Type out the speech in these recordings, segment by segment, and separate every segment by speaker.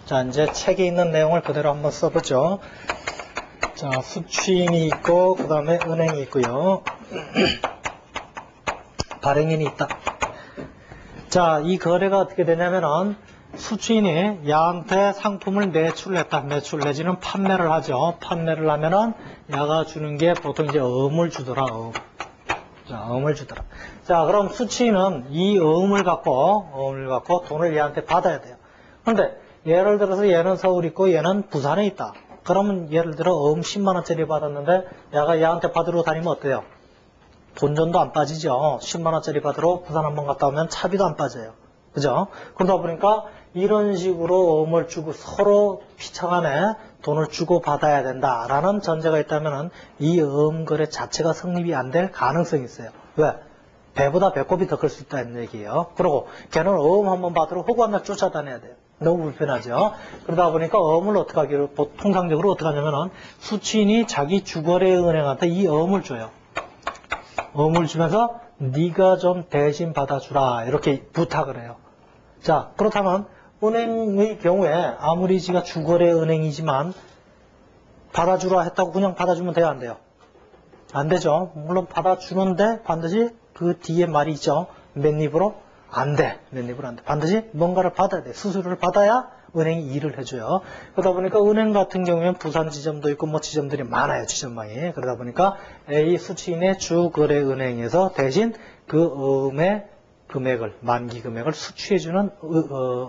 Speaker 1: 자, 이제 책에 있는 내용을 그대로 한번 써보죠. 자, 수취인이 있고, 그 다음에 은행이 있고요. 발행인이 있다. 자, 이 거래가 어떻게 되냐면은, 수취인이 야한테 상품을 매출했다. 매출 내지는 판매를 하죠. 판매를 하면은, 야가 주는 게 보통 이제 어음을 주더라. 자, 어음을 주더라. 자, 그럼 수취인은 이 어음을 갖고 돈을 얘한테 받아야 돼요. 그런데, 예를 들어서 얘는 서울에 있고 얘는 부산에 있다. 그러면 예를 들어 어음 10만원짜리 받았는데 야가 얘한테 받으러 다니면 어때요? 본전도 안 빠지죠. 10만원짜리 받으러 부산 한번 갔다 오면 차비도 안 빠져요. 그죠? 그러다 보니까 이런 식으로 어음을 주고 서로 피차간에 돈을 주고 받아야 된다라는 전제가 있다면 이 어음 거래 자체가 성립이 안 될 가능성이 있어요. 왜? 배보다 배꼽이 더 클 수 있다는 얘기예요. 그리고 걔는 어음 한번 받으러 호구한날 쫓아다녀야 돼요. 너무 불편하죠. 그러다 보니까 어음을 어떻게 하기로, 통상적으로 어떻게 하냐면은 수취인이 자기 주거래 은행한테 이 어음을 줘요. 어음을 주면서 네가 좀 대신 받아주라 이렇게 부탁을 해요. 자, 그렇다면 은행의 경우에 아무리 지가 주거래 은행이지만 받아주라 했다고 그냥 받아주면 돼요, 안 돼요? 안 되죠. 물론 받아주는데 반드시 그 뒤에 말이 있죠. 맨입으로 안 돼. 맨입으로 안 돼. 반드시 뭔가를 받아야 돼. 수수료를 받아야 은행이 일을 해줘요. 그러다 보니까 은행 같은 경우에는 부산 지점도 있고 뭐 지점들이 많아요. 지점망이. 그러다 보니까 A 수취인의 주거래은행에서 대신 그 어음의 금액을, 만기 금액을 수취해주는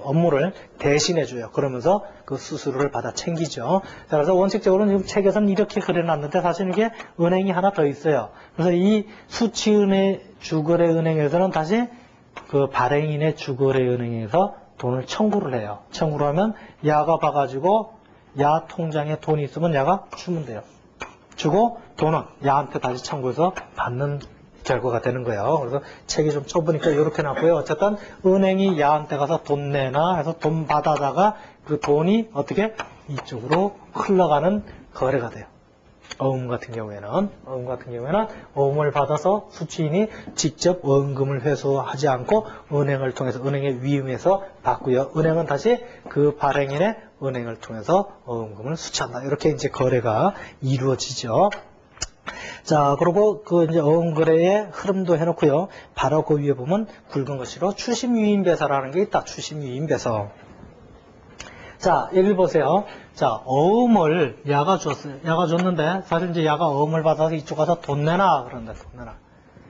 Speaker 1: 업무를 대신해줘요. 그러면서 그 수수료를 받아 챙기죠. 자, 그래서 원칙적으로는 지금 책에서는 이렇게 그려놨는데 사실 이게 은행이 하나 더 있어요. 그래서 이 수취은의 주거래은행에서는 다시 그 발행인의 주거래은행에서 돈을 청구를 해요. 청구를 하면 야가 봐가지고 야 통장에 돈이 있으면 야가 주면 돼요. 주고 돈은 야한테 다시 청구해서 받는 결과가 되는 거예요. 그래서 책이 좀 좁으니까 이렇게 놨고요. 어쨌든 은행이 야한테 가서 돈 내나 해서 돈 받아다가 그 돈이 어떻게 이쪽으로 흘러가는 거래가 돼요. 어음 같은 경우에는 어음을 받아서 수취인이 직접 원금을 회수하지 않고 은행을 통해서 은행에 위임해서 받고요. 은행은 다시 그 발행인의 은행을 통해서 어음금을 수취한다. 이렇게 이제 거래가 이루어지죠. 자, 그리고 그 이제 어음 거래의 흐름도 해놓고요. 바로 그 위에 보면 굵은 글씨로 추심유인배서라는 게 있다. 추심유인배서. 자, 여기 보세요. 자, 어음을 야가 줬어요. 야가 줬는데 사실 이제 야가 어음을 받아서 이쪽 가서 돈 내놔 그런다. 돈 내놔.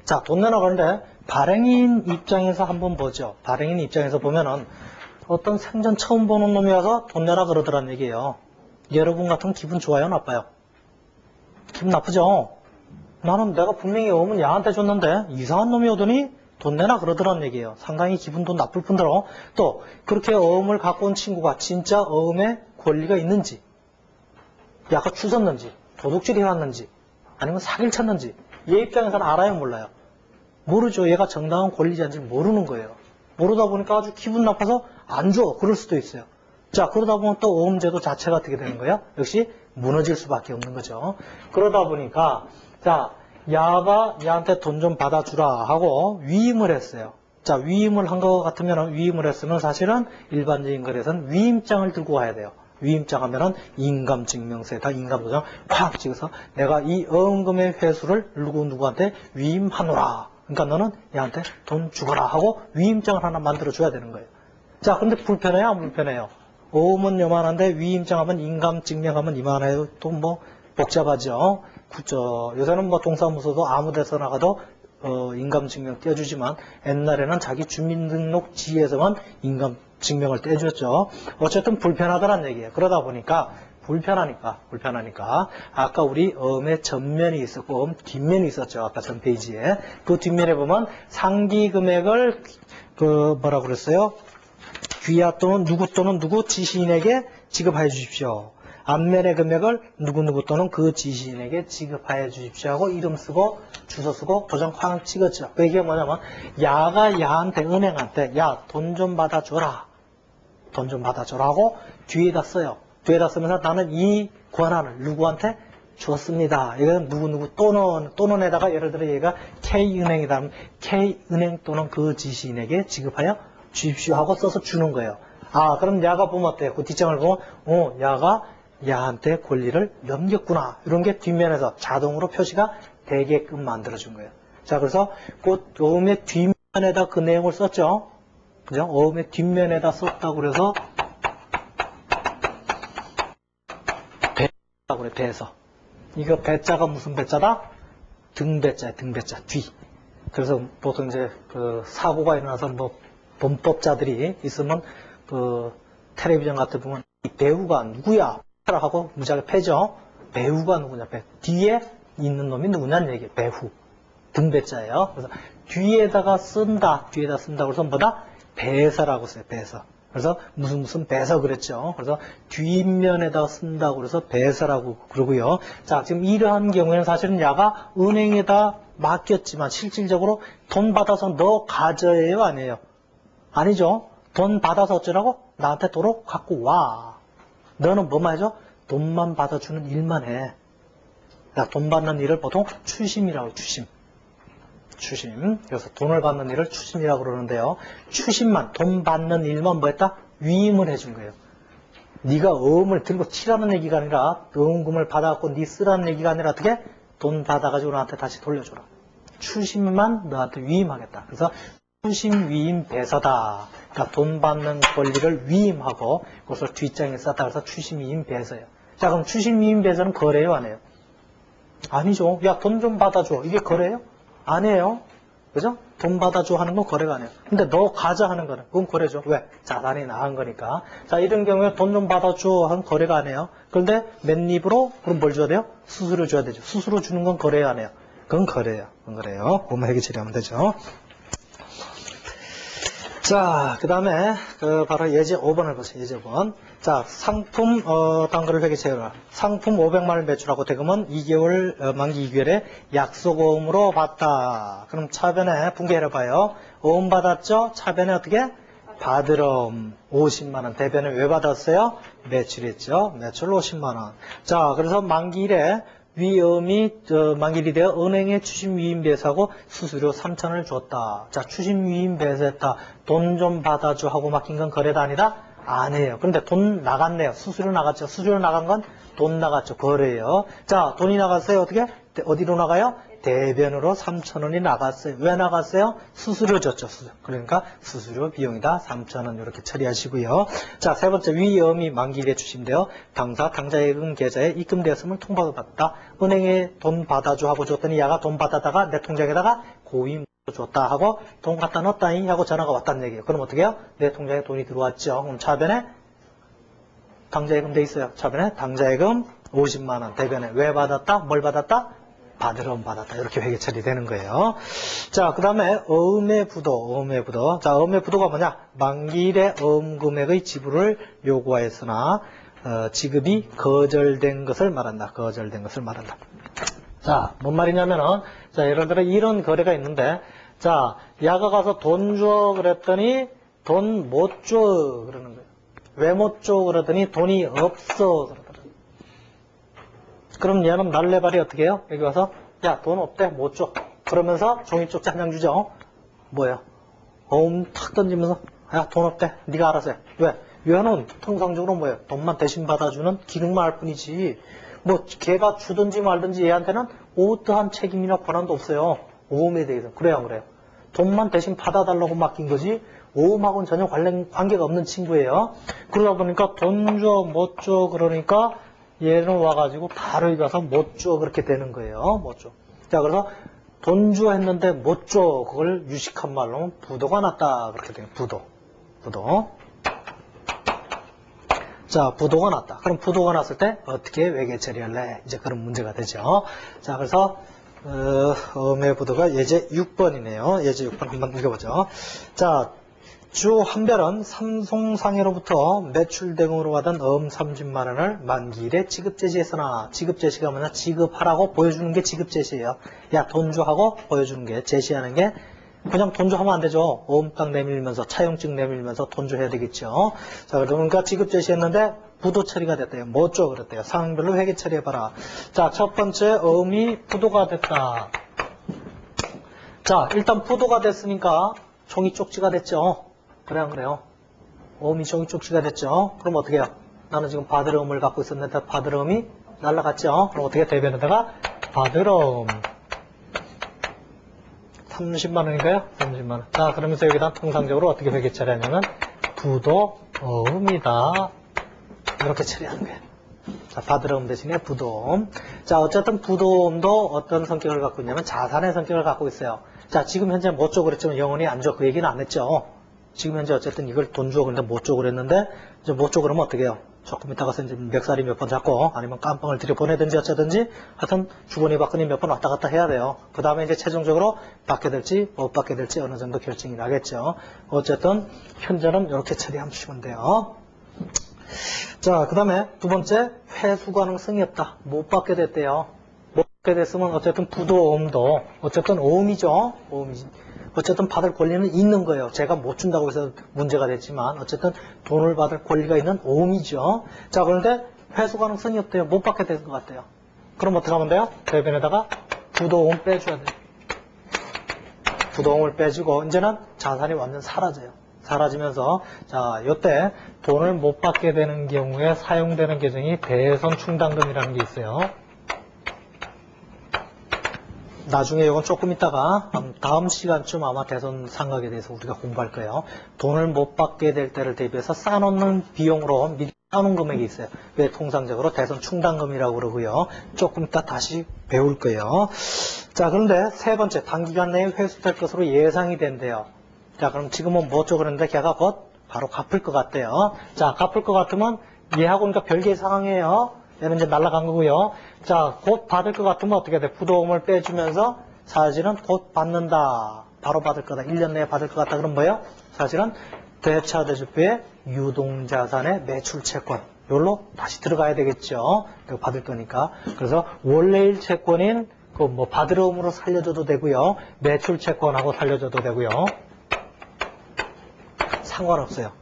Speaker 1: 자, 돈 내놔 그런데 발행인 입장에서 한번 보죠. 발행인 입장에서 보면은 어떤 생전 처음 보는 놈이 와서 돈 내라 그러더란 얘기예요. 여러분 같으면 기분 좋아요, 나빠요? 기분 나쁘죠? 나는 내가 분명히 어음은 야한테 줬는데 이상한 놈이 오더니 돈 내놔 그러더란 얘기예요. 상당히 기분도 나쁠 뿐더러 또 그렇게 어음을 갖고 온 친구가 진짜 어음에 권리가 있는지, 야가 주웠는지, 도둑질 해왔는지, 아니면 사기를 쳤는지 얘 입장에서는 알아요, 몰라요? 모르죠. 얘가 정당한 권리자인지 모르는 거예요. 모르다 보니까 아주 기분 나빠서 안 줘. 그럴 수도 있어요. 자, 그러다 보면 또 어음제도 자체가 어떻게 되는 거예요? 역시 무너질 수밖에 없는 거죠. 그러다 보니까 자, 야가 얘한테 돈 좀 받아주라 하고 위임을 했어요. 자, 위임을 한 것 같으면 위임을 했으면 사실은 일반적인 거래에서는 위임장을 들고 와야 돼요. 위임장 하면은 인감증명서에다 인감도장 콱 찍어서 내가 이 어음금의 회수를 누구한테 위임하노라. 그러니까 너는 얘한테 돈 주거라 하고 위임장을 하나 만들어줘야 되는 거예요. 자, 근데 불편해요? 안 불편해요? 어음은 요만한데 위임장 하면 인감증명하면 이만해요. 또 뭐 복잡하죠. 요새는 뭐 동사무소도 아무 데서 나가도 인감증명 떼주지만 옛날에는 자기 주민등록지에서만 인감증명을 떼줬죠. 어쨌든 불편하다는 얘기예요. 그러다 보니까 불편하니까 아까 우리 어음의 전면이 있었고 어음 뒷면이 있었죠. 아까 전 페이지에 그 뒷면에 보면 상기 금액을 뭐라 그랬어요? 귀하 또는 누구 지시인에게 지급하여 주십시오. 앞면의 금액을 누구 또는 그 지시인에게 지급하여 주십시오 하고 이름 쓰고 주소 쓰고 도장 쾅 찍었죠. 그 얘기가 뭐냐면 야가 야한테 은행한테 야 돈 좀 받아줘라. 돈 좀 받아줘라 하고 뒤에다 써요. 뒤에다 쓰면서 나는 이 권한을 누구한테 줬습니다. 이건 누구 또는에다가 예를 들어 얘가 K은행이다 하면 K은행 또는 그 지시인에게 지급하여 주십시오 하고 써서 주는 거예요. 아, 그럼 야가 보면 어때요? 그 뒷장을 보면, 야가 야한테 권리를 넘겼구나. 이런 게 뒷면에서 자동으로 표시가 되게끔 만들어준 거예요. 자, 그래서 그 어음의 뒷면에다 그 내용을 썼죠. 그죠? 어음의 뒷면에다 썼다고 그래서 배라고 그래, 배에서. 이거 배자가 무슨 배자다? 등배자야, 등배자, 뒤. 그래서 보통 이제 그 사고가 일어나서 뭐 범법자들이 있으면 그 텔레비전 같은 데 보면 이 배우가 누구야? 하고 무작위 패죠. 배우가 누구냐? 뒤에 있는 놈이 누구냐는 얘기예요. 배후. 등배자예요. 그래서 뒤에다가 쓴다. 뒤에다 쓴다. 그래서 뭐다? 배서라고 써요. 배서. 그래서 무슨 배서 그랬죠. 그래서 뒷면에다 쓴다고 그래서 배서라고 그러고요. 자, 지금 이러한 경우에는 사실은 야가 은행에다 맡겼지만 실질적으로 돈 받아서 너 가져예요? 아니에요? 아니죠. 돈 받아서 어쩌라고? 나한테 도로 갖고 와. 너는 뭐만 해줘? 돈만 받아주는 일만 해. 돈 받는 일을 보통 추심이라고 해요. 추심. 추심. 그래서 돈을 받는 일을 추심이라고 그러는데요. 추심만, 돈 받는 일만 뭐 했다? 위임을 해준 거예요. 네가 어음을 들고 치라는 얘기가 아니라 어음금을 받아갖고 네 쓰라는 얘기가 아니라 어떻게? 돈 받아가지고 나한테 다시 돌려줘라. 추심만 너한테 위임하겠다. 그래서 추심 위임 배서다. 그러니까 돈 받는 권리를 위임하고 그것을 뒷장에 썼다. 그래서 추심 위임 배서예요. 자, 그럼 추심 위임 배서는 거래요? 안 해요? 아니죠. 야, 돈 좀 받아줘. 이게 거래예요? 아니에요. 그죠? 돈 받아줘 하는 건 거래가 아니에요. 근데 너 가자 하는 거는 그건 거래죠. 왜? 자산이 나간 거니까. 자, 이런 경우에 돈 좀 받아줘 하는 거래가 아니에요. 그런데 맨입으로 그럼 뭘 줘야 돼요? 수수료 줘야 되죠. 수수료 주는 건 거래가 아니에요. 그건 거래예요. 그건 거래요. 그것만 해결 처리하면 되죠. 자, 그 다음에, 바로 예제 5번을 보세요, 예제 5번. 자, 상품, 단거를 회계 체결. 상품 500만원 매출하고 대금은 2개월, 만기 2개월에 약속어음으로 받다. 그럼 차변에 분개해봐요. 어음 받았죠? 차변에 어떻게? 받으럼 50만원. 대변에 왜 받았어요? 매출했죠? 매출 50만원. 자, 그래서 만기 1에 위험이 만기일이 되어 은행에 추심위임배서하고 수수료 3,000원을 줬다. 자, 추심위임배서했다. 돈 좀 받아줘 하고 맡긴 건 거래다 아니다? 아니에요. 그런데 돈 나갔네요. 수수료 나갔죠. 수수료 나간 건 돈 나갔죠. 거래예요. 자, 돈이 나갔어요. 어떻게? 어디로 나가요? 대변으로 3,000원이 나갔어요. 왜 나갔어요? 수수료 줬죠. 그러니까 수수료 비용이다. 3,000원 이렇게 처리하시고요. 자, 세 번째 위험이 만기일에 주심되어 당사예금 계좌에 입금되었음을 통보를 받다. 은행에 돈 받아줘 하고 줬더니 야가 돈 받아다가 내 통장에다가 고임 줬다 하고 돈 갖다 넣었다니 하고 전화가 왔다는 얘기예요. 그럼 어떻게 해요? 내 통장에 돈이 들어왔죠. 그럼 차변에 당좌예금 돼 있어요. 차변에 당좌예금 50만원. 대변에 왜 받았다? 뭘 받았다? 받으럼 받았다. 이렇게 회계 처리되는 거예요. 자, 그 다음에 어음의 부도. 자, 어음의 부도가 뭐냐? 만기일에 어음 금액의 지불을 요구하였으나 지급이 거절된 것을 말한다. 거절된 것을 말한다. 자, 뭔 말이냐면은, 자, 예를 들어 이런 거래가 있는데, 자, 야가 가서 돈 줘 그랬더니 돈 못 줘 그러는 거예요. 왜 못 줘 그러더니 돈이 없어 그러더라고요. 그럼 얘는 날래발이 어떻게 해요? 여기 와서 야, 돈 없대 못 줘. 그러면서 종이 쪽지 한 장 주죠. 뭐예요? 어음 탁 던지면서 야, 돈 없대. 네가 알아서 해. 왜? 얘는 통상적으로 뭐예요? 돈만 대신 받아주는 기능만 할 뿐이지 뭐 걔가 주든지 말든지 얘한테는 어떠한 책임이나 권한도 없어요. 오음에 대해서. 그래요, 안 그래요? 돈만 대신 받아달라고 맡긴 거지 오음하고는 전혀 관계가 없는 친구예요. 그러다 보니까 돈 줘, 못 줘 그러니까 얘는 와가지고 바로 가서 못 줘 그렇게 되는 거예요. 못 줘. 자, 그래서 돈 줘 했는데 못 줘. 그걸 유식한 말로 부도가 났다. 그렇게 돼요. 부도. 자, 부도가 났다. 그럼 부도가 났을 때 어떻게 외계 처리할래? 이제 그런 문제가 되죠. 자, 그래서 어음의 부도가 예제 6번이네요. 예제 6번 한번 읽어보죠. 자, 주 한별은 삼송상해로부터 매출 대금으로 받은 어음 30만 원을 만기일에 지급 제시했으나 지급 제시가 뭐냐? 지급하라고 보여주는 게 지급 제시예요. 야, 돈 줘 하고 보여주는 게 제시하는 게 그냥 돈 줘 하면 안 되죠. 어음딱 내밀면서 차용증 내밀면서 돈 줘 해야 되겠죠. 자, 그러니까 지급 제시했는데 부도 처리가 됐대요. 못 줘 그랬대요. 상황별로 회계 처리해봐라. 자, 첫 번째 어음이 부도가 됐다. 자, 일단 부도가 됐으니까 종이 쪽지가 됐죠. 그래 안 그래요? 어음이 쪽지가 됐죠. 그럼 어떻게 해요? 나는 지금 받을 어음을 갖고 있었는데 받을 어음이 날라갔죠. 그럼 어떻게 대변에다가 받을 어음 30만 원인가요? 30만 원. 자, 그러면서 여기다 통상적으로 어떻게 회계 처리하냐면 부도 어음이다. 이렇게 처리하는 거예요. 자, 받을 어음 대신에 부도음. 자, 어쨌든 부도음도 어떤 성격을 갖고 있냐면 자산의 성격을 갖고 있어요. 자, 지금 현재 못 줘 그랬지만 영원히 안 줘. 그 얘기는 안 했죠. 지금 현재 어쨌든 이걸 돈 줘 그런데 못 줘 그랬는데 이제 못 줘 그러면 어떻게 해요? 조금 이따가서 이제 멱살이 몇 번 잡고 아니면 깜빵을 들여보내든지 어쩌든지 하여튼 주거니 받거니 몇 번 왔다 갔다 해야 돼요. 그 다음에 이제 최종적으로 받게 될지 못 받게 될지 어느 정도 결정이 나겠죠. 어쨌든 현재는 이렇게 처리하면 돼요. 자, 그 다음에 두 번째 회수 가능성이 없다. 못 받게 됐대요. 못 받게 됐으면 어쨌든 부도음도 어쨌든 어음이죠. 어음이지. 어쨌든 받을 권리는 있는 거예요. 제가 못 준다고 해서 문제가 됐지만 어쨌든 돈을 받을 권리가 있는 어음이죠. 자, 그런데 회수 가능성이 없대요. 못 받게 될 것 같아요. 그럼 어떻게 하면 돼요? 대변에다가 부도음 빼줘야 돼요. 부도음을 빼주고 이제는 자산이 완전 사라져요. 사라지면서 자, 이때 돈을 못 받게 되는 경우에 사용되는 계정이 대선 충당금이라는 게 있어요. 나중에 이건 조금 있다가 다음 시간쯤 아마 대선 상각에 대해서 우리가 공부할 거예요. 돈을 못 받게 될 때를 대비해서 쌓아놓는 비용으로 미리 쌓아놓은 금액이 있어요. 왜 통상적으로 대선 충당금이라고 그러고요. 조금 이따 다시 배울 거예요. 자, 그런데 세 번째 단기간 내에 회수될 것으로 예상이 된대요. 자, 그럼 지금은 뭐죠? 그런데 걔가 곧 바로 갚을 것 같대요. 자, 갚을 것 같으면 얘하고는 그러니까 별개의 상황이에요. 얘는 이제 날아간 거고요. 자, 곧 받을 것 같으면 어떻게 돼? 부도음을 빼주면서 사실은 곧 받는다. 바로 받을 거다. 1년 내에 받을 것 같다. 그럼 뭐예요? 사실은 대차대주표의 유동자산의 매출채권. 요걸로 다시 들어가야 되겠죠. 받을 거니까. 그래서 원래일 채권인 그 뭐 받을 어음으로 살려줘도 되고요. 매출채권하고 살려줘도 되고요. 상관없어요.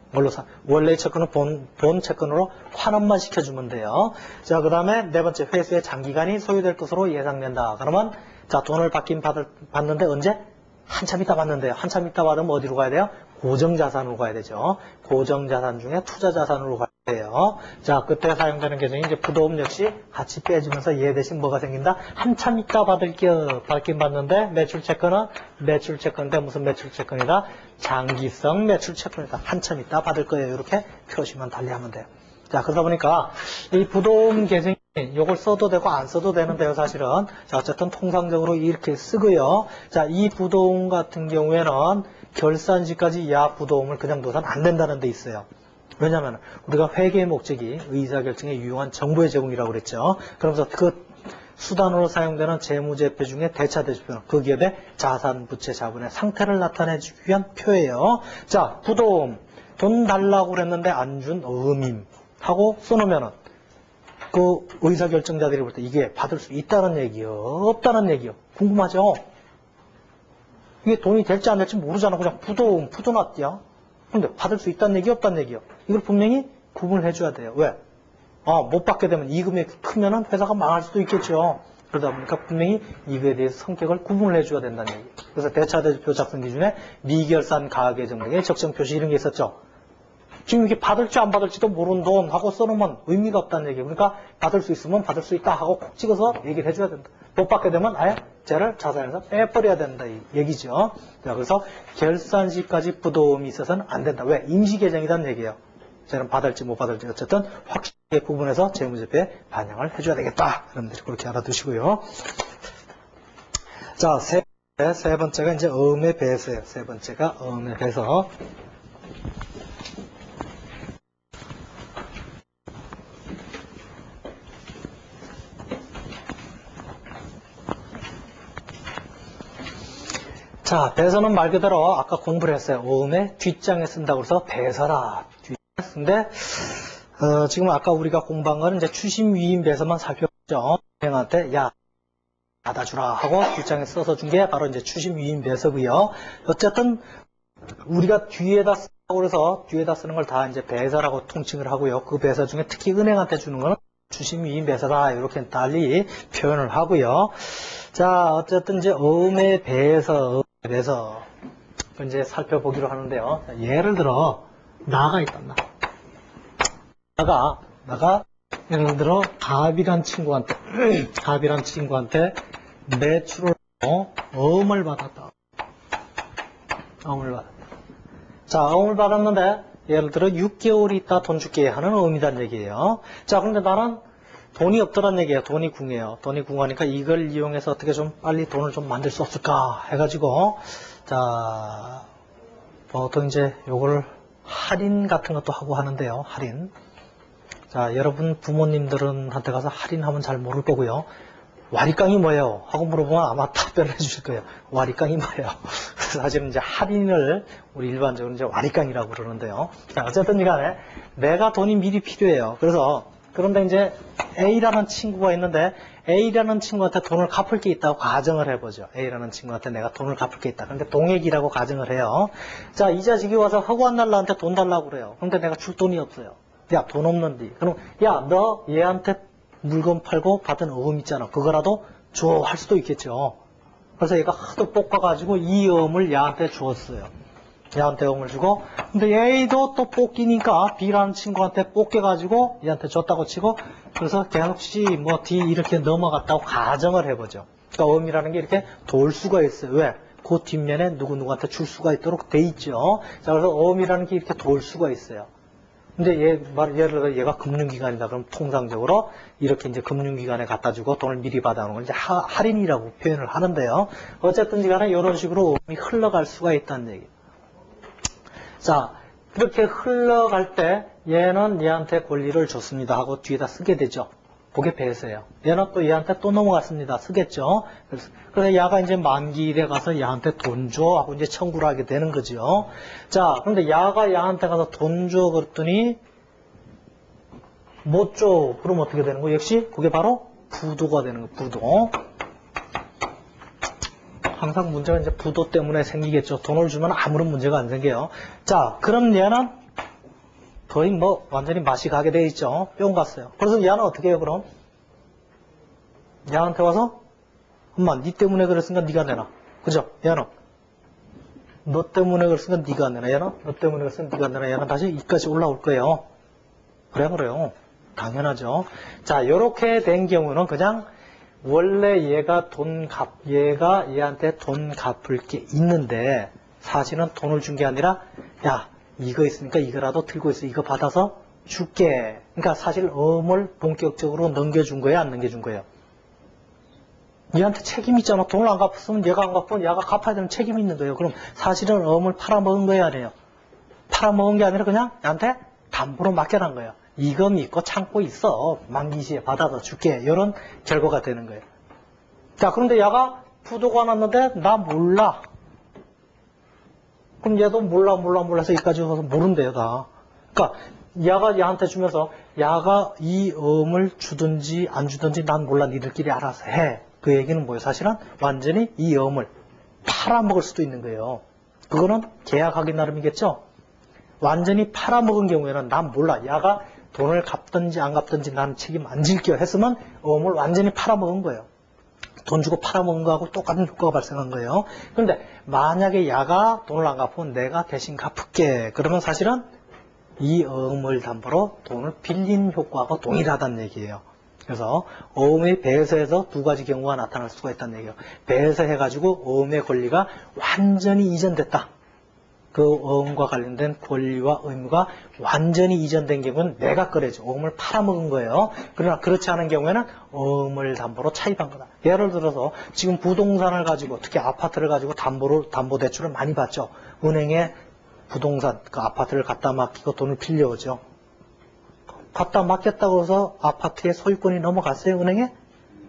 Speaker 1: 원래 채권은 본 채권으로 환원만 시켜주면 돼요. 자, 그 다음에 네 번째 회수의 장기간이 소요될 것으로 예상된다. 그러면 자, 돈을 받는데 언제? 한참 있다 받는데요. 한참 있다 받으면 어디로 가야 돼요? 고정자산으로 가야 되죠. 고정자산 중에 투자자산으로 가야 돼요. 자, 그때 사용되는 계정이 이제 부도음 역시 같이 빼주면서 얘 대신 뭐가 생긴다? 한참 있다 받긴 받는데 매출채권인데 무슨 매출채권이다? 장기성 매출채권이다. 한참 있다 받을 거예요. 이렇게 표시만 달리하면 돼요. 자, 그러다 보니까 이 부도음 계정이 이걸 써도 되고 안 써도 되는데요, 사실은. 자, 어쨌든 통상적으로 이렇게 쓰고요. 자, 이 부도음 같은 경우에는 결산시까지 야 부도음을 그냥 둬선 안 된다는 데 있어요. 왜냐하면 우리가 회계의 목적이 의사결정에 유용한 정보의 제공이라고 그랬죠. 그러면서 그 수단으로 사용되는 재무제표 중에 대차대주표는 그 기업의 자산, 부채, 자본의 상태를 나타내주기 위한 표예요. 자, 부도음 돈 달라고 그랬는데 안 준 어음임 하고 써놓으면은 그 의사결정자들이 볼 때 이게 받을 수 있다는 얘기요, 없다는 얘기요. 궁금하죠? 이게 돈이 될지 안 될지 모르잖아. 그냥 부도음, 푸도났디야. 근데 받을 수 있다는 얘기, 없다는 얘기요. 이걸 분명히 구분을 해줘야 돼요. 왜? 못 받게 되면 이 금액이 크면은 회사가 망할 수도 있겠죠. 그러다 보니까 분명히 이거에 대해서 성격을 구분을 해줘야 된다는 얘기. 그래서 대차대주표 작성 기준에 미결산 가계정 등의 적정 표시 이런 게 있었죠. 지금 이게 받을지 안 받을지도 모르는 돈 하고 써놓으면 의미가 없다는 얘기예요. 그러니까 받을 수 있으면 받을 수 있다 하고 콕 찍어서 얘기를 해줘야 된다. 못 받게 되면 아예 쟤를 자산에서 빼버려야 된다 이 얘기죠. 자, 그래서 결산시까지 부도음이 있어서는 안 된다. 왜? 임시계정이라는 얘기예요. 쟤는 받을지 못 받을지 어쨌든 확실하게 구분해서 재무제표에 반영을 해줘야 되겠다. 여러분들이 그렇게 알아두시고요. 자, 세 번째가 이제 어음의 배서예요. 세 번째가 어음의 배서. 자, 배서는 말 그대로 아까 공부를 했어요. 어음의 뒷장에 쓴다고 해서 배서라. 근데 지금 아까 우리가 공부한 거는 이제 추심 위임 배서만 살펴봤죠. 형한테 야 받아주라 하고 뒷장에 써서 준 게 바로 이제 추심 위임 배서고요. 어쨌든 우리가 뒤에다 쓰라고 해서 뒤에다 쓰는 걸 다 이제 배서라고 통칭을 하고요. 그 배서 중에 특히 은행한테 주는 거는 추심 위임 배서다 이렇게 달리 표현을 하고요. 자, 어쨌든 이제 어음의 배서 이제 살펴보기로 하는데요. 예를 들어 나가 있다, 나가, 예를 들어, 갑이란 친구한테 매출을 어음을 받았다. 자, 어음을 받았는데, 예를 들어 6개월이 있다 돈 줄게 하는 어음이란 얘기예요. 자, 그런데 나는 돈이 없더란 얘기예요. 돈이 궁해요. 돈이 궁하니까 이걸 이용해서 어떻게 좀 빨리 돈을 좀 만들 수 없을까 해가지고, 자, 보통 이제 요걸 할인 같은 것도 하고 하는데요. 할인. 자, 여러분 부모님들은 한테 가서 할인하면 잘 모를 거고요. 와리깡이 뭐예요? 하고 물어보면 아마 답변을 해주실 거예요. 와리깡이 뭐예요? 사실은 이제 할인을 우리 일반적으로 이제 와리깡이라고 그러는데요. 자, 어쨌든 간에 내가 돈이 미리 필요해요. 그런데 이제 A라는 친구가 있는데 A라는 친구한테 돈을 갚을 게 있다고 가정을 해보죠. A라는 친구한테 내가 돈을 갚을 게 있다. 그런데 동액이라고 가정을 해요. 자, 이 자식이 와서 허구한 날 나한테 돈 달라고 그래요. 그런데 내가 줄 돈이 없어요. 야, 돈 없는데. 그럼 야, 너 얘한테 물건 팔고 받은 어음 있잖아. 그거라도 줘 할 수도 있겠죠. 그래서 얘가 하도 볶아가지고 이 어음을 얘한테 주었어요. 얘한테 어음을 주고, 근데 A도 또 볶이니까 B라는 친구한테 볶여가지고 얘한테 줬다고 치고, 그래서 혹시 뭐 D 이렇게 넘어갔다고 가정을 해보죠. 그러니까 어음이라는 게 이렇게 돌 수가 있어요. 왜? 그 뒷면에 누구누구한테 줄 수가 있도록 돼 있죠. 자, 그래서 어음이라는 게 이렇게 돌 수가 있어요. 근데 예를 들어 얘가 금융기관이다. 그럼 통상적으로 이렇게 이제 금융기관에 갖다 주고 돈을 미리 받아오는 걸 이제 할인이라고 표현을 하는데요. 어쨌든 간에 이런 식으로 어음이 흘러갈 수가 있다는 얘기예요. 자, 그렇게 흘러갈 때 얘는 얘한테 권리를 줬습니다 하고 뒤에다 쓰게 되죠. 그게 배서예요. 얘는 또 얘한테 또 넘어갔습니다. 쓰겠죠. 그래서 얘가 이제 만기일에 가서 얘한테 돈 줘 하고 이제 청구를 하게 되는 거죠. 자, 그런데 얘가 얘한테 가서 돈 줘 그랬더니 못 줘. 그럼 어떻게 되는 거예요? 역시 그게 바로 부도가 되는 거예요. 부도. 항상 문제가 이제 부도 때문에 생기겠죠. 돈을 주면 아무런 문제가 안 생겨요. 자, 그럼 얘는 거의 뭐 완전히 맛이 가게 돼 있죠. 뿅 갔어요. 그래서 얘는 어떻게 해요, 그럼? 얘한테 와서 엄마, 니 때문에 그랬으니까 니가 내놔. 그죠? 얘는 너 때문에 그랬으니까 니가 내놔. 얘는 너 때문에 그랬으니까 니가 내놔. 얘는 다시 이까지 올라올 거예요. 그래요. 당연하죠. 자, 요렇게 된 경우는 그냥 원래 얘가 얘한테 돈 갚을 게 있는데 사실은 돈을 준 게 아니라 야, 이거 있으니까 이거라도 들고 있어. 이거 받아서 줄게. 그러니까 사실 어음을 본격적으로 넘겨준 거예요? 안 넘겨준 거예요? 얘한테 책임이 있잖아. 돈을 안 갚았으면 얘가 안 갚으면 얘가 갚아야 되는 책임이 있는 거예요. 그럼 사실은 어음을 팔아먹은 거예요? 아니에요? 팔아먹은 게 아니라 그냥 얘한테 담보로 맡겨놓은 거예요. 이거 믿고 참고 있어. 만기시에 받아서 줄게. 이런 결과가 되는 거예요. 자, 그런데 얘가 부도가 났는데 나 몰라. 그럼 얘도 몰라서 여기까지 와서 모른대요, 다. 그러니까 얘가 얘한테 주면서 얘가 이 어음을 주든지 안 주든지 난 몰라. 니들끼리 알아서 해. 그 얘기는 뭐예요? 사실은 완전히 이 어음을 팔아먹을 수도 있는 거예요. 그거는 계약하기 나름이겠죠? 완전히 팔아먹은 경우에는 난 몰라. 얘가 돈을 갚든지 안 갚든지 난 책임 안 질게요 했으면 어음을 완전히 팔아먹은 거예요. 돈 주고 팔아먹은 거하고 똑같은 효과가 발생한 거예요. 그런데 만약에 얘가 돈을 안 갚으면 내가 대신 갚을게. 그러면 사실은 이 어음을 담보로 돈을 빌린 효과하고 동일하다는 얘기예요. 그래서 어음의 배서에서 두 가지 경우가 나타날 수가 있다는 얘기예요. 배서해가지고 어음의 권리가 완전히 이전됐다. 그 어음과 관련된 권리와 의무가 완전히 이전된 경우는 내가 꺼내죠. 어음을 팔아먹은 거예요. 그러나 그렇지 않은 경우에는 어음을 담보로 차입한 거다. 예를 들어서 지금 부동산을 가지고 특히 아파트를 가지고 담보대출을 많이 받죠. 은행에 부동산, 그 아파트를 갖다 맡기고 돈을 빌려오죠. 갖다 맡겼다고 해서 아파트의 소유권이 넘어갔어요, 은행에?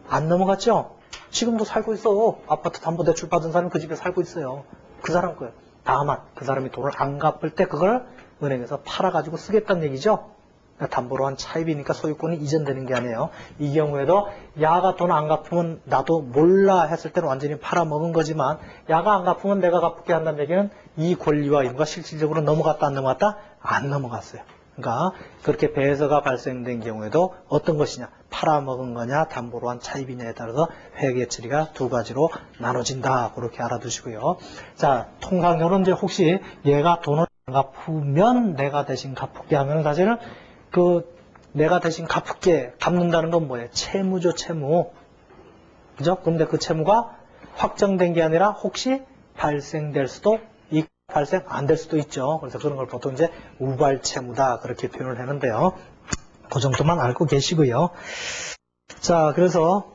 Speaker 1: 안 넘어갔죠? 지금도 살고 있어. 아파트 담보대출 받은 사람이 그 집에 살고 있어요. 그 사람 거예요. 다만 그 사람이 돈을 안 갚을 때 그걸 은행에서 팔아가지고 쓰겠다는 얘기죠. 그러니까 담보로 한 차입이니까 소유권이 이전되는 게 아니에요. 이 경우에도 야가 돈 안 갚으면 나도 몰라 했을 때는 완전히 팔아먹은 거지만 야가 안 갚으면 내가 갚게 한다는 얘기는 이 권리와 의무가 실질적으로 넘어갔다 안 넘어갔다? 안 넘어갔어요. 그러니까 그렇게 배서가 발생된 경우에도 어떤 것이냐, 팔아먹은 거냐 담보로 한 차입이냐에 따라서 회계 처리가 두 가지로 나눠진다. 그렇게 알아두시고요. 자, 통상적으로 이제 혹시 얘가 돈을 갚으면 내가 대신 갚을게 하면 사실은 그 내가 대신 갚을게 갚는다는 건 뭐예요? 채무죠, 채무. 그죠? 그런데 그 채무가 확정된 게 아니라 혹시 발생될 수도 있고 발생 안 될 수도 있죠. 그래서 그런 걸 보통 이제 우발채무다 그렇게 표현을 하는데요. 그 정도만 알고 계시고요. 자, 그래서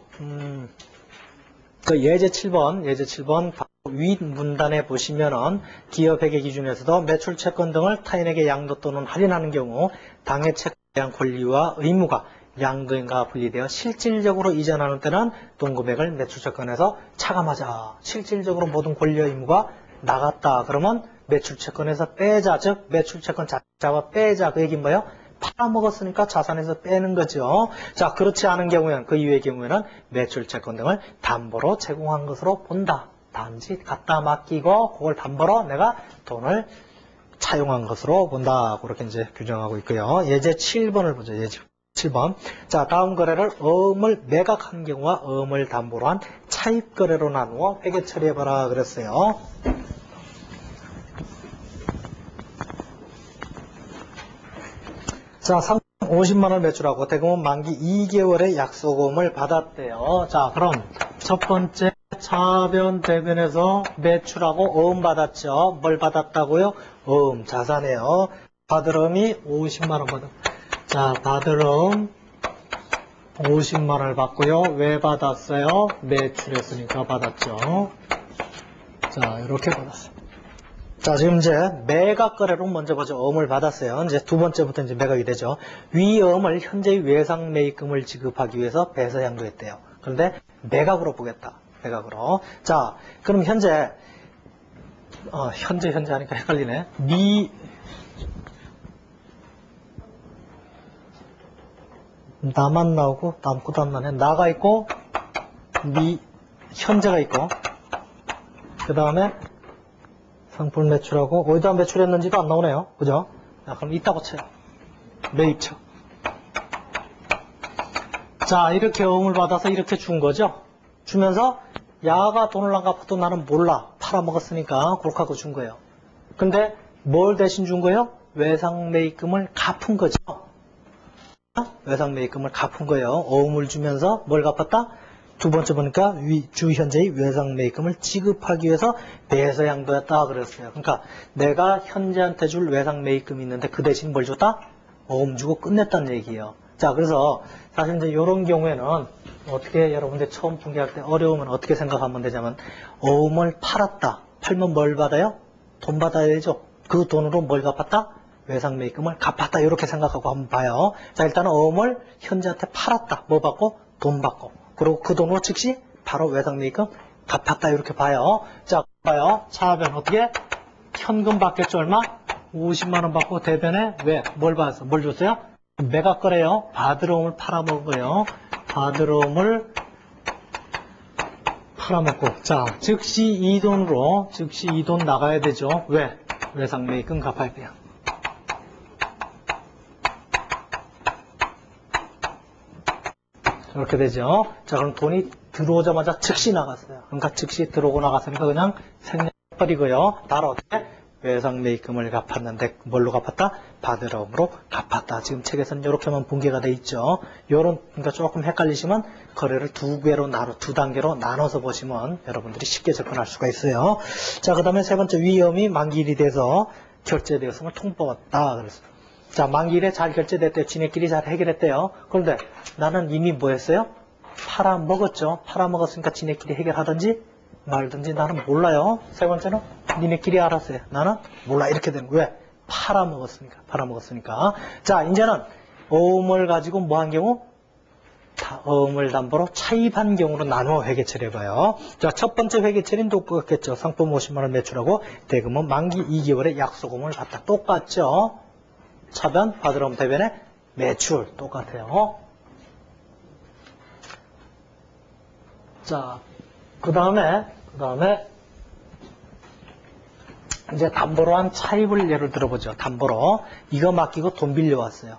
Speaker 1: 그 예제 7번 윗 문단에 보시면은 기업회계 기준에서도 매출 채권 등을 타인에게 양도 또는 할인하는 경우 당해 채권에 대한 권리와 의무가 양도인과 분리되어 실질적으로 이전하는 때는 동금액을 매출 채권에서 차감하자. 실질적으로 모든 권리와 의무가 나갔다. 그러면 매출 채권에서 빼자. 즉 매출 채권 자체와 빼자. 그 얘기는 뭐예요? 팔아먹었으니까 자산에서 빼는 거죠. 자, 그렇지 않은 경우에는, 그 이외의 경우에는 매출 채권 등을 담보로 제공한 것으로 본다. 단지 갖다 맡기고 그걸 담보로 내가 돈을 차용한 것으로 본다. 그렇게 이제 규정하고 있고요. 예제 7번을 보죠. 예제 7번. 자, 다음 거래를 어음을 매각한 경우와 어음을 담보로 한 차입 거래로 나누어 회계 처리해봐라 그랬어요. 자, 상품 50만 원 매출하고 대금은 만기 2개월의 약속금을 받았대요. 자, 그럼 첫 번째 차변 대변에서 매출하고 어음 받았죠. 뭘 받았다고요? 어음 자산이에요. 받을 어음이 50만 원 받았. 자, 받을 어음 50만 원을 받고요. 왜 받았어요? 매출했으니까 받았죠. 자, 이렇게 받았어요. 자, 지금 이제 매각 거래로 먼저 보죠. 어음을 받았어요. 이제 두 번째부터 이제 매각이 되죠. 위 어음을 현재의 외상 매입금을 지급하기 위해서 배서 양도했대요. 그런데 매각으로 보겠다. 매각으로. 자, 그럼 현재 현재 하니까 헷갈리네. 나만 나오고 다음 거 다음 나네. 나가 있고 현재가 있고 그 다음에 상품 매출하고 어디다 매출했는지도 안 나오네요. 그죠? 자, 그럼 이따고 쳐요. 매입처. 자, 이렇게 어음을 받아서 이렇게 준 거죠. 주면서 야가 돈을 안 갚아도 나는 몰라. 팔아먹었으니까 그렇게 하고 준 거예요. 근데 뭘 대신 준 거예요? 외상 매입금을 갚은 거죠. 외상 매입금을 갚은 거예요. 어음을 주면서 뭘 갚았다? 두 번째 보니까 주 현재의 외상 매입금을 지급하기 위해서 배서 양도했다 그랬어요. 그러니까 내가 현재한테 줄 외상 매입금이 있는데 그 대신 뭘 줬다? 어음 주고 끝냈다는 얘기예요. 자, 그래서 사실 이제 이런 경우에는 어떻게 여러분들 처음 fun계할 때 어려우면 어떻게 생각하면 되냐면 어음을 팔았다. 팔면 뭘 받아요? 돈 받아야죠. 그 돈으로 뭘 갚았다? 외상 매입금을 갚았다. 이렇게 생각하고 한번 봐요. 자, 일단은 어음을 현재한테 팔았다. 뭐 받고? 돈 받고. 그리고 그 돈으로 즉시 바로 외상 매입금 갚았다. 이렇게 봐요. 자, 봐요. 차변 어떻게? 현금 받겠죠. 얼마? 50만 원 받고 대변에 왜? 뭘 받았어? 뭘 줬어요? 매각 거래요. 받을 어음을 팔아먹어요. 받을 어음을 팔아먹고. 자, 즉시 이 돈 나가야 되죠. 왜? 외상 매입금 갚아야 돼요. 이렇게 되죠. 자, 그럼 돈이 들어오자마자 즉시 나갔어요. 그러니까 즉시 들어오고 나갔으니까 그냥 생략해버리고요. 바로 어떻게? 외상 매입금을 갚았는데 뭘로 갚았다? 받을 어음으로 갚았다. 지금 책에서는 이렇게만 분개가 돼 있죠. 그러니까 조금 헷갈리시면 거래를 두 단계로 나눠서 보시면 여러분들이 쉽게 접근할 수가 있어요. 자, 그 다음에 세 번째 위험이 만기일이 돼서 결제되었음을 통보했다. 그랬어요. 자, 만기일에 잘 결제됐대요. 지네끼리 잘 해결했대요. 그런데 나는 이미 뭐 했어요? 팔아먹었죠. 팔아먹었으니까 지네끼리 해결하든지 말든지 나는 몰라요. 세 번째는 니네끼리 알았어요. 나는 몰라. 이렇게 되는 거예요. 왜? 팔아먹었으니까. 자, 이제는 어음을 가지고 뭐 한 경우? 어음을 담보로 차입한 경우로 나누어 회계 처리해봐요. 자, 첫 번째 회계 처리는 똑같겠죠. 상품 50만 원 매출하고 대금은 만기 2개월의 약속금을 받다. 똑같죠. 차변, 받을 어음 대변에 매출 똑같아요. 자, 그 다음에 이제 담보로 한 차입을 예를 들어보죠. 담보로 이거 맡기고 돈 빌려왔어요.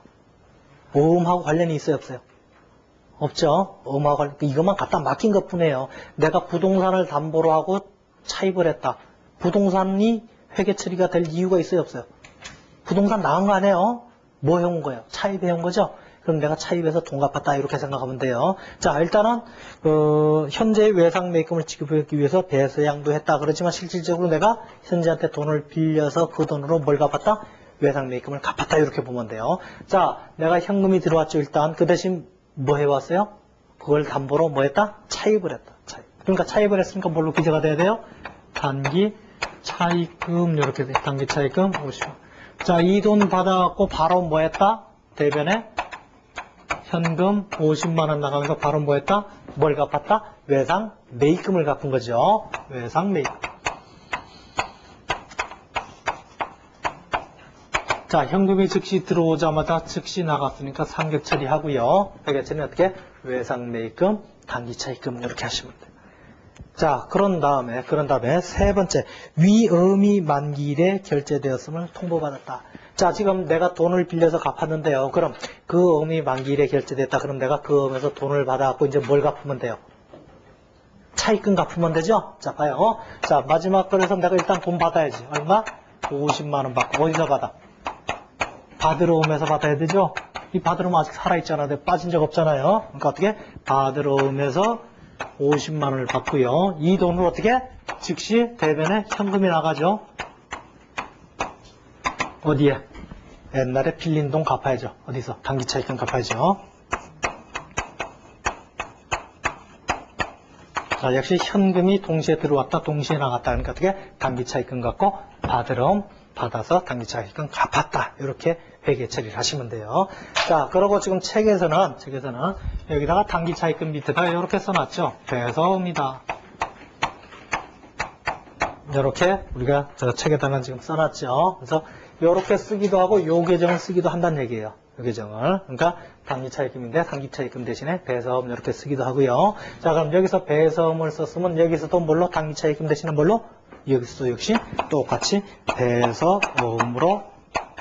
Speaker 1: 어음하고 관련이 있어요, 없어요? 없죠. 어음하고 관련, 이것만 갖다 맡긴 것뿐이에요. 내가 부동산을 담보로 하고 차입을 했다. 부동산이 회계 처리가 될 이유가 있어요, 없어요? 부동산 나간 거 아니에요? 뭐 해온 거예요? 차입해온 거죠? 그럼 내가 차입해서 돈 갚았다 이렇게 생각하면 돼요. 자, 일단은 현재의 외상 매입금을 지급하기 위해서 배서양도 했다. 그렇지만 실질적으로 내가 현재한테 돈을 빌려서 그 돈으로 뭘 갚았다? 외상 매입금을 갚았다 이렇게 보면 돼요. 자, 내가 현금이 들어왔죠. 일단 그 대신 뭐 해왔어요? 그걸 담보로 뭐 했다? 차입을 했다. 차입. 그러니까 차입을 했으니까 뭘로 기재가 돼야 돼요? 단기 차입금 이렇게 돼. 단기 차입금 50만. 자, 이 돈 받아갖고 바로 뭐 했다? 대변에 현금 50만 원 나가면서 바로 뭐 했다? 뭘 갚았다? 외상 매입금을 갚은 거죠. 외상 매입금. 자, 현금이 즉시 들어오자마자 즉시 나갔으니까 상객 처리하고요. 회계 처리는 어떻게? 외상 매입금, 단기 차입금 이렇게 하시면 돼요. 자, 그런 다음에 세 번째, 위음이 만기일에 결제되었음을 통보받았다. 자, 지금 내가 돈을 빌려서 갚았는데요. 그럼 그 음이 만기일에 결제됐다. 그럼 내가 그 음에서 돈을 받아갖고 이제 뭘 갚으면 돼요? 차입금 갚으면 되죠? 자, 봐요. 자, 마지막 거래에서 내가 일단 돈 받아야지. 얼마? 50만 원 받고. 어디서 받아? 받으러 오면서 받아야 되죠? 이 받으러 오면 아직 살아있잖아. 내가 빠진 적 없잖아요. 그러니까 어떻게? 받으러 오면서 50만 원을 받고요. 이 돈을 어떻게? 즉시 대변에 현금이 나가죠. 어디에? 옛날에 빌린 돈 갚아야죠. 어디서? 단기 차입금 갚아야죠. 자, 역시 현금이 동시에 들어왔다, 동시에 나갔다. 그러니까 어떻게? 단기 차입금 갚고 받으러 받아서 단기 차입금 갚았다. 이렇게 회계 처리를 하시면 돼요. 자, 그러고 지금 책에서는 여기다가 단기 차입금 밑에다가 이렇게 써놨죠. 배서입니다. 이렇게 우리가 저 책에다가 지금 써놨죠. 그래서 이렇게 쓰기도 하고 요 계정을 쓰기도 한다는 얘기예요. 요 계정을. 그러니까 단기 차입금인데 단기 차입금 대신에 배서음 이렇게 쓰기도 하고요. 자, 그럼 여기서 배서음을 썼으면 여기서도 뭘로? 단기 차입금 대신에 뭘로? 여기서도 역시 똑같이 배서음으로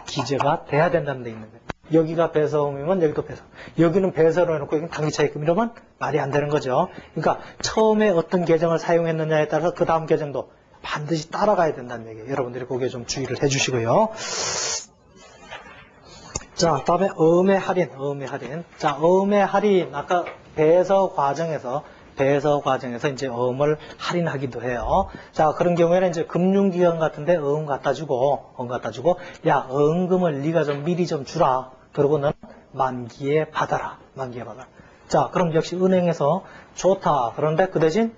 Speaker 1: 기재가 돼야 된다는 데 있는 거예요. 여기가 배서음이면 여기도 배서. 여기는 배서로 해놓고 여기는 단기 차입금 이러면 말이 안 되는 거죠. 그러니까 처음에 어떤 계정을 사용했느냐에 따라서 그 다음 계정도 반드시 따라가야 된다는 얘기예요. 여러분들이 거기에 좀 주의를 해주시고요. 자, 다음에 음의 할인. 자, 음의 할인. 아까 배서 과정에서 이제 음을 할인하기도 해요. 자, 그런 경우에는 이제 금융기관 같은데 음 갖다 주고, 야, 은금을 네가 좀 미리 좀 주라. 그러고는 만기에 받아라. 자, 그럼 역시 은행에서 좋다. 그런데 그 대신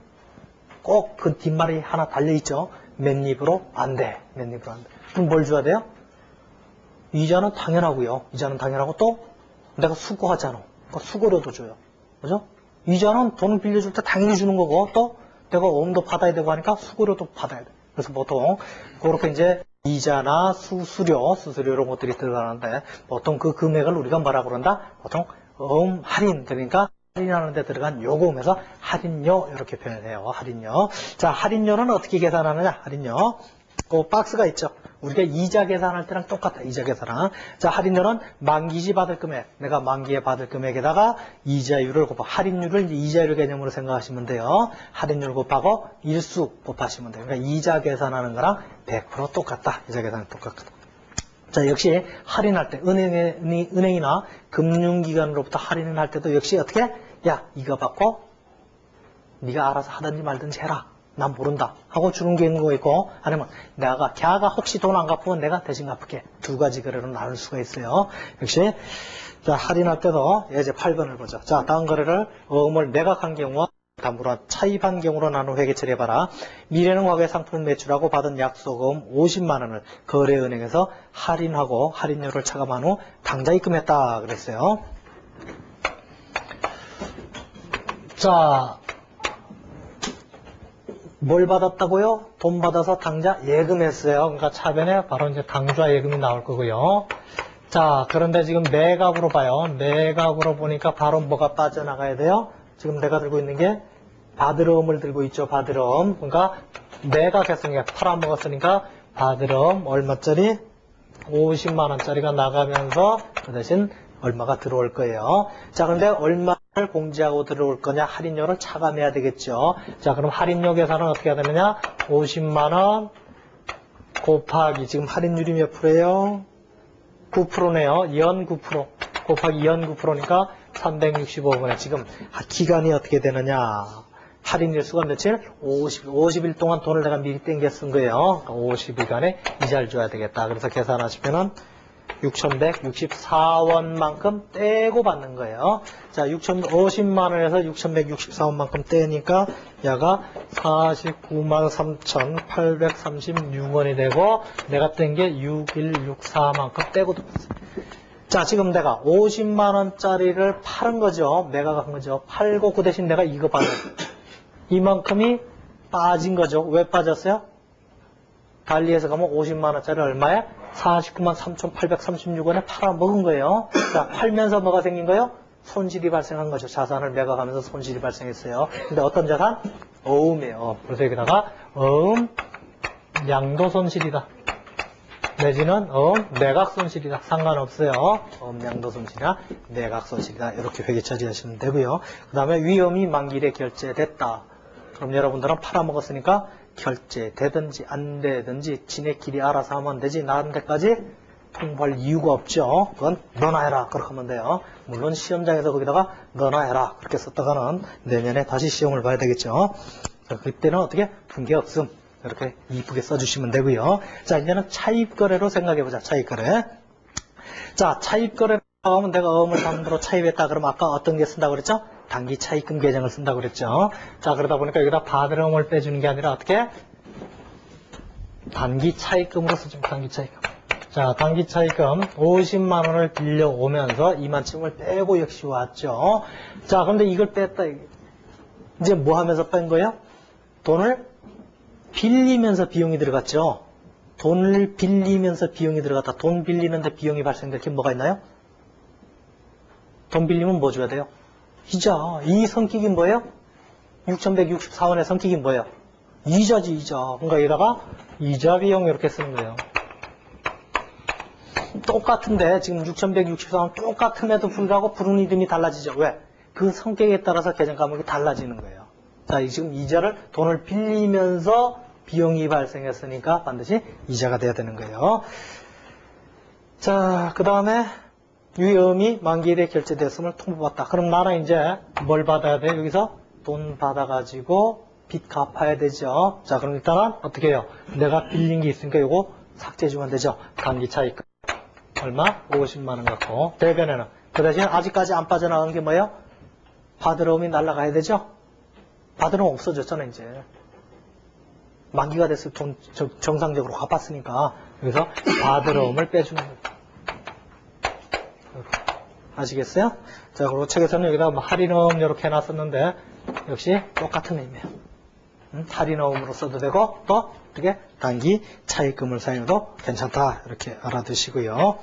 Speaker 1: 꼭 그 뒷말이 하나 달려있죠. 맨입으로 안 돼. 그럼 뭘 줘야 돼요? 이자는 당연하고요. 또 내가 수고하잖아. 그러니까 수고료도 줘요. 그죠? 이자는 돈을 빌려줄 때 당연히 주는 거고 또 내가 음도 받아야 되고 하니까 수고료도 받아야 돼. 그래서 보통 그렇게 이제 이자나 수수료 이런 것들이 들어가는데 보통 그 금액을 우리가 뭐라고 그런다? 보통 할인. 그러니까 할인하는 데 들어간 요금에서 할인료 이렇게 표현해요. 할인료. 자, 할인료는 어떻게 계산하느냐? 그 박스가 있죠. 우리가 이자 계산할 때랑 똑같아. 이자 계산은. 자, 할인료는 만기시 받을 금액. 내가 만기에 받을 금액에다가 이자율을 곱하고 할인율을 이자율 개념으로 생각하시면 돼요. 할인율 곱하고 일수 곱하시면 돼요. 그러니까 이자 계산하는 거랑 100% 똑같다. 이자 계산은 똑같다. 자, 역시 할인할 때 은행이나 금융기관으로부터 할인을 할 때도 역시 어떻게? 야, 이거 받고 네가 알아서 하든지 말든지 해라. 난 모른다 하고 주는 게 있는 거 있고 아니면 걔가 혹시 돈 안 갚으면 내가 대신 갚을게. 두 가지 거래로 나눌 수가 있어요. 역시 자, 할인할 때도 예제 8번을 보죠. 자, 다음 거래를 음을 매각한 경우와 담보로 차입한 경우로 나눠 회계 처리해봐라. 미래는 과거에 상품을 매출하고 받은 약속금 50만 원을 거래은행에서 할인하고 할인료를 차감한 후 당좌 입금했다 그랬어요. 자, 뭘 받았다고요? 돈 받아서 당좌 예금했어요. 그러니까 차변에 바로 이제 당좌 예금이 나올 거고요. 자, 그런데 지금 매각으로 봐요. 매각으로 보니까 바로 뭐가 빠져나가야 돼요? 지금 내가 들고 있는 게 바드럼을 들고 있죠. 바드럼. 그러니까 매각했으니까 팔아먹었으니까 바드럼 얼마짜리? 50만 원짜리가 나가면서 그 대신 얼마가 들어올 거예요. 자, 그런데 얼마를 공제하고 들어올 거냐? 할인료를 차감해야 되겠죠. 자, 그럼 할인료 계산은 어떻게 해야 되느냐? 50만 원 곱하기 지금 할인율이 몇 프로예요? 9%네요. 연 9% 곱하기 연 9%니까 365분에 지금 기간이 어떻게 되느냐. 할인일수가 며칠? 50일 동안 돈을 내가 미리 땡겨 쓴 거예요. 50일간에 이자를 줘야 되겠다. 그래서 계산하시면은 6,164원만큼 떼고 받는 거예요. 자, 6,050만 원에서 6,164원만큼 떼니까 야가 49만 3,836원이 되고 내가 뗀 게 6164만큼 떼고 들었어요. 자, 지금 내가 50만 원짜리를 팔은 거죠. 매각을 한 거죠. 팔고 그 대신 내가 이거 받는 이만큼이 빠진 거죠. 왜 빠졌어요? 달리해서 가면 50만 원짜리 얼마에? 49만 3,836원에 팔아먹은 거예요. 자, 팔면서 뭐가 생긴 거예요? 손실이 발생한 거죠. 자산을 매각하면서 손실이 발생했어요. 근데 어떤 자산? 어음이에요. 그래서 여기다가 어음 양도 손실이다. 내지는 매각 손실이다. 상관없어요. 양도 손실이나 매각 손실이다. 이렇게 회계 처리하시면 되고요. 그 다음에 위험이 만기일에 결제됐다. 그럼 여러분들은 팔아먹었으니까 결제되든지 안 되든지 지네끼리 알아서 하면 되지 나한테까지 통보할 이유가 없죠. 그건 너나 해라 그렇게 하면 돼요. 물론 시험장에서 거기다가 너나 해라 그렇게 썼다가는 내년에 다시 시험을 봐야 되겠죠. 그때는 어떻게 분개 없음 이렇게 이쁘게 써주시면 되고요. 자, 이제는 차입거래로 생각해보자. 차입거래. 자, 차입거래로 하면 내가 어음을 상대로 차입했다 그러면 아까 어떤 게 쓴다고 그랬죠? 단기 차입금 계정을 쓴다고 그랬죠. 자, 그러다 보니까 여기다 받을 어음을 빼주는 게 아니라 어떻게? 단기 차입금으로 쓰죠. 단기 차입금. 자, 단기 차입금 50만 원을 빌려오면서 이만큼을 빼고 역시 왔죠. 자, 그런데 이걸 뺐다. 이제 뭐 하면서 뺀 거예요? 돈을 빌리면서 비용이 들어갔죠. 돈을 빌리면서 비용이 들어갔다. 돈 빌리는데 비용이 발생될 게 뭐가 있나요? 돈 빌리면 뭐 줘야 돼요? 이자. 이 성격이 뭐예요? 6,164원의 성격이 뭐예요? 이자지, 이자. 그러니까 여기다가 이자 비용 이렇게 쓰는 거예요. 똑같은데 지금 6,164원 똑같음에도 불구하고 부르는 이름이 달라지죠. 왜? 그 성격에 따라서 계정 과목이 달라지는 거예요. 자, 지금 이자를 돈을 빌리면서 비용이 발생했으니까 반드시 이자가 돼야 되는 거예요. 자, 그 다음에 위험이 만기일에 결제됐음을 통보받다. 그럼 나는 이제 뭘 받아야 돼? 여기서 돈 받아가지고 빚 갚아야 되죠. 자, 그럼 일단은 어떻게 해요? 내가 빌린 게 있으니까 이거 삭제해주면 되죠. 단기 차익금. 얼마? 50만 원 갖고. 대변에는. 그 대신 아직까지 안 빠져나가는 게 뭐예요? 받으러움이 날아가야 되죠? 받으러움 없어졌잖아, 이제. 만기가 됐을 때 돈 정상적으로 갚았으니까. 여기서 받으러움을 빼주는 거예요. 아시겠어요? 자, 그리고 책에서는 여기다 뭐 할인어음 이렇게 해놨었는데 역시 똑같은 의미예요. 할인어음으로 써도 되고 또 어떻게 단기 차입금을 사용해도 괜찮다 이렇게 알아두시고요.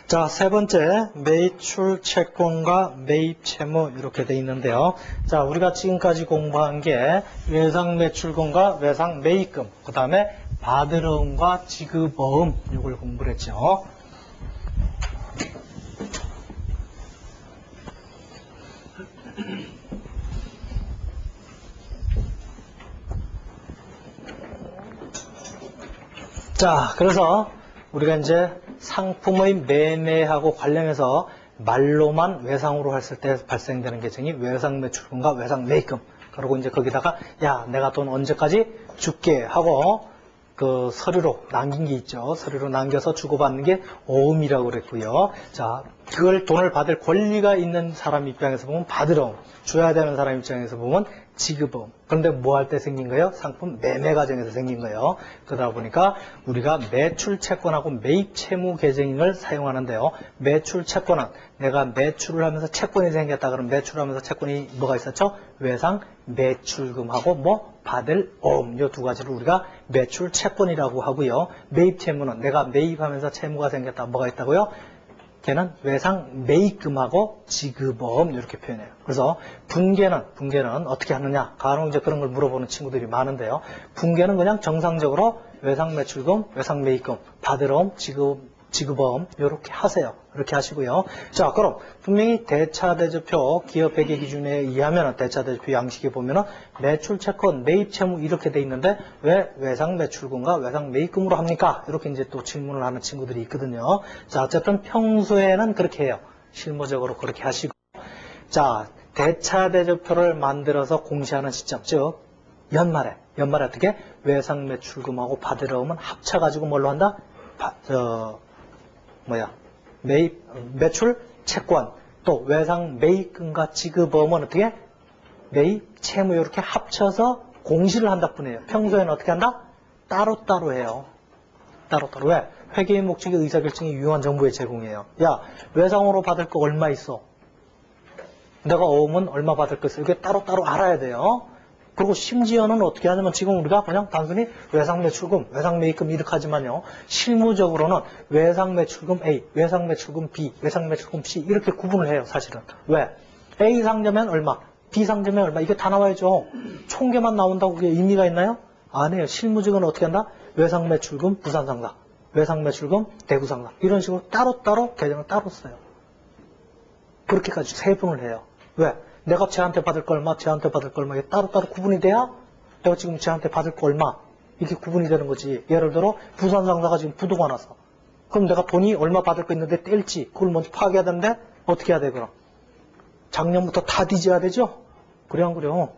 Speaker 1: 자, 세 번째 매출 채권과 매입 채무 이렇게 돼 있는데요. 자, 우리가 지금까지 공부한 게 외상 매출금과 외상 매입금, 그 다음에 받으러움과 지급어음 이걸 공부를 했죠. 자, 그래서 우리가 이제 상품의 매매하고 관련해서 말로만 외상으로 했을 때 발생되는 계정이 외상 매출금과 외상 매입금. 그리고 이제 거기다가 야, 내가 돈 언제까지 줄게 하고 그 서류로 남긴 게 있죠. 서류로 남겨서 주고받는 게 어음이라고 그랬고요. 자, 그걸 돈을 받을 권리가 있는 사람 입장에서 보면 받으러움, 줘야 되는 사람 입장에서 보면 지급어음. 그런데 뭐 할 때 생긴 거예요? 상품 매매 과정에서 생긴 거예요. 그러다 보니까 우리가 매출 채권하고 매입 채무 계정을 사용하는데요. 매출 채권은 내가 매출을 하면서 채권이 생겼다 그러면 매출하면서 채권이 뭐가 있었죠? 외상 매출금하고 뭐 받을 어음, 이 두 가지를 우리가 매출 채권이라고 하고요. 매입 채무는 내가 매입하면서 채무가 생겼다 뭐가 있다고요? 걔는 외상 매입금하고 지급어음 이렇게 표현해요. 그래서 분계는 어떻게 하느냐? 간혹 이제 그런 걸 물어보는 친구들이 많은데요. 분계는 그냥 정상적으로 외상 매출금, 외상 매입금, 받으러움, 지급보험 이렇게 하세요. 이렇게 하시고요. 자, 그럼 분명히 대차대조표 기업회계 기준에 의하면 대차대조표 양식에 보면은 매출채권, 매입채무 이렇게 돼 있는데 왜 외상매출금과 외상매입금으로 합니까? 이렇게 이제 또 질문을 하는 친구들이 있거든요. 자, 어쨌든 평소에는 그렇게 해요. 실무적으로 그렇게 하시고. 자, 대차대조표를 만들어서 공시하는 시점, 즉 연말에 어떻게 외상매출금하고 받으러오면 합쳐가지고 뭘로 한다? 매출 채권 또 외상 매입금과 지급보험은 어떻게 매입 채무 이렇게 합쳐서 공시를 한다 뿐이에요. 평소에는 어떻게 한다? 따로따로 해요. 따로따로. 왜? 회계의 목적이 의사결정이 유용한 정보의 제공이에요. 야, 외상으로 받을 거 얼마 있어? 내가 오면 얼마 받을 거 있어? 이게 따로따로 알아야 돼요. 그리고 심지어는 어떻게 하냐면 지금 우리가 그냥 단순히 외상매출금, 외상매입금 이렇게 하지만요. 실무적으로는 외상매출금 A, 외상매출금 B, 외상매출금 C 이렇게 구분을 해요. 사실은. 왜? A 상점엔 얼마, B 상점엔 얼마 이게 다 나와야죠. 총계만 나온다고 그게 의미가 있나요? 아니에요. 실무적으로는 어떻게 한다? 외상매출금 부산상사, 외상매출금 대구상사 이런 식으로 따로따로 계정을 따로 써요. 그렇게까지 세분을 해요. 왜? 내가 쟤한테 받을 거 얼마, 쟤한테 받을 거 얼마, 이게 따로따로 구분이 돼야 내가 지금 쟤한테 받을 거 얼마, 이게 구분이 되는 거지. 예를 들어, 부산상사가 지금 부도가 나서. 그럼 내가 돈이 얼마 받을 거 있는데 뗄지, 그걸 먼저 파악해야 되는데, 어떻게 해야 돼, 그럼? 작년부터 다 뒤져야 되죠? 그래, 안 그래요?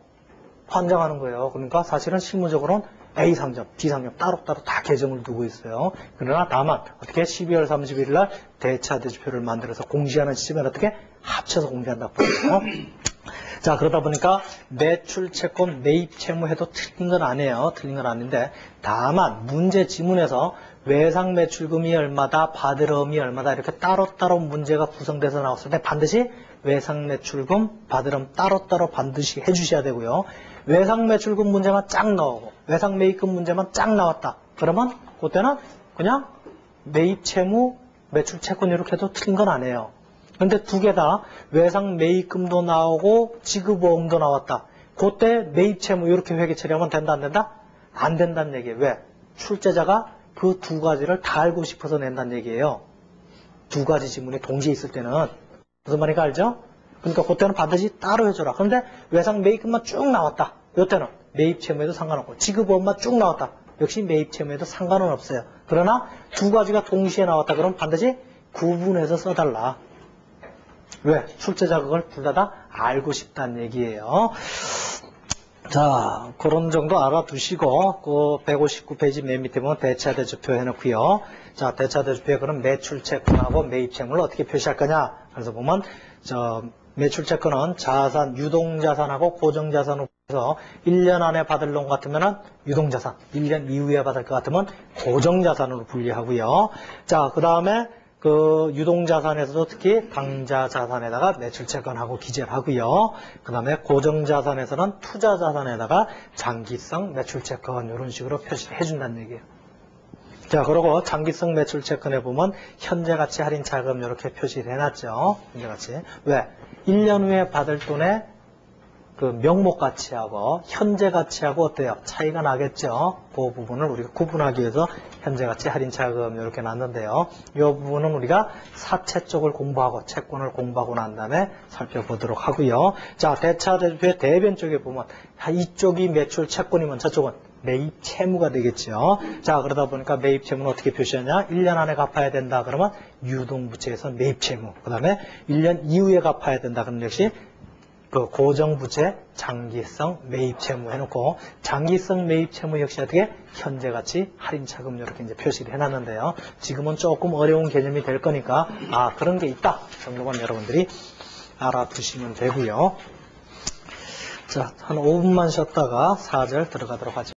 Speaker 1: 환장하는 거예요. 그러니까 사실은 실무적으로는 A 상점, B 상점 따로따로 다 계정을 두고 있어요. 그러나 다만, 어떻게 12월 31일 날 대차대조표를 만들어서 공시하는 시점에 어떻게 합쳐서 공시한다고 보죠. 자, 그러다 보니까 매출 채권 매입 채무 해도 틀린 건 아니에요. 틀린 건 아닌데 다만 문제 지문에서 외상 매출금이 얼마다 받으러움이 얼마다 이렇게 따로따로 문제가 구성돼서 나왔을 때 반드시 외상 매출금 받으러움 따로따로 반드시 해주셔야 되고요. 외상 매출금 문제만 쫙 나오고 외상 매입금 문제만 쫙 나왔다. 그러면 그때는 그냥 매입 채무 매출 채권 이렇게 해도 틀린 건 아니에요. 근데 두 개 다 외상 매입금도 나오고 지급보험도 나왔다. 그때 매입 채무 이렇게 회계 처리하면 된다 안 된다? 안 된다는 얘기예요. 왜? 출제자가 그 두 가지를 다 알고 싶어서 낸다는 얘기예요. 두 가지 지문이 동시에 있을 때는. 무슨 말인가 알죠? 그러니까 그때는 반드시 따로 해줘라. 그런데 외상 매입금만 쭉 나왔다. 이때는 매입 채무에도 상관없고 지급보험만 쭉 나왔다. 역시 매입 채무에도 상관은 없어요. 그러나 두 가지가 동시에 나왔다. 그러면 반드시 구분해서 써달라. 왜? 출제자 그걸 둘 다 알고 싶다는 얘기예요. 자, 그런 정도 알아두시고, 그 159페이지 맨 밑에 보면 대차대조표 해놓고요. 자, 대차대조표에 그럼 매출채권하고 매입채무를 어떻게 표시할 거냐? 그래서 보면, 매출채권은 자산, 유동자산하고 고정자산으로 해서 1년 안에 받을 놈 같으면은 유동자산, 1년 이후에 받을 것 같으면 고정자산으로 분리하고요. 자, 그 다음에 그 유동자산에서도 특히 당좌자산에다가 매출채권하고 기재를 하고요. 그 다음에 고정자산에서는 투자자산에다가 장기성 매출채권 이런 식으로 표시를 해준다는 얘기예요. 자, 그리고 장기성 매출채권에 보면 현재가치 할인차금 이렇게 표시를 해놨죠. 현재가치. 왜? 1년 후에 받을 돈의 그 명목가치하고 현재가치하고 어때요? 차이가 나겠죠. 그 부분을 우리가 구분하기 위해서 현재가치 할인차금 이렇게 놨는데요. 이 부분은 우리가 사채 쪽을 공부하고 채권을 공부하고 난 다음에 살펴보도록 하고요. 자, 대차대조표의 대변 쪽에 보면 이쪽이 매출 채권이면 저쪽은 매입 채무가 되겠죠. 자, 그러다 보니까 매입 채무는 어떻게 표시하냐? 1년 안에 갚아야 된다 그러면 유동부채에서 매입 채무. 그 다음에 1년 이후에 갚아야 된다 그러면 역시 그 고정부채 장기성 매입 채무 해놓고 장기성 매입 채무 역시 어떻게 현재가치 할인차금 이렇게 이제 표시를 해놨는데요. 지금은 조금 어려운 개념이 될 거니까 그런 게 있다 정도만 여러분들이 알아두시면 되고요. 자, 한 5분만 쉬었다가 4절 들어가도록 하죠.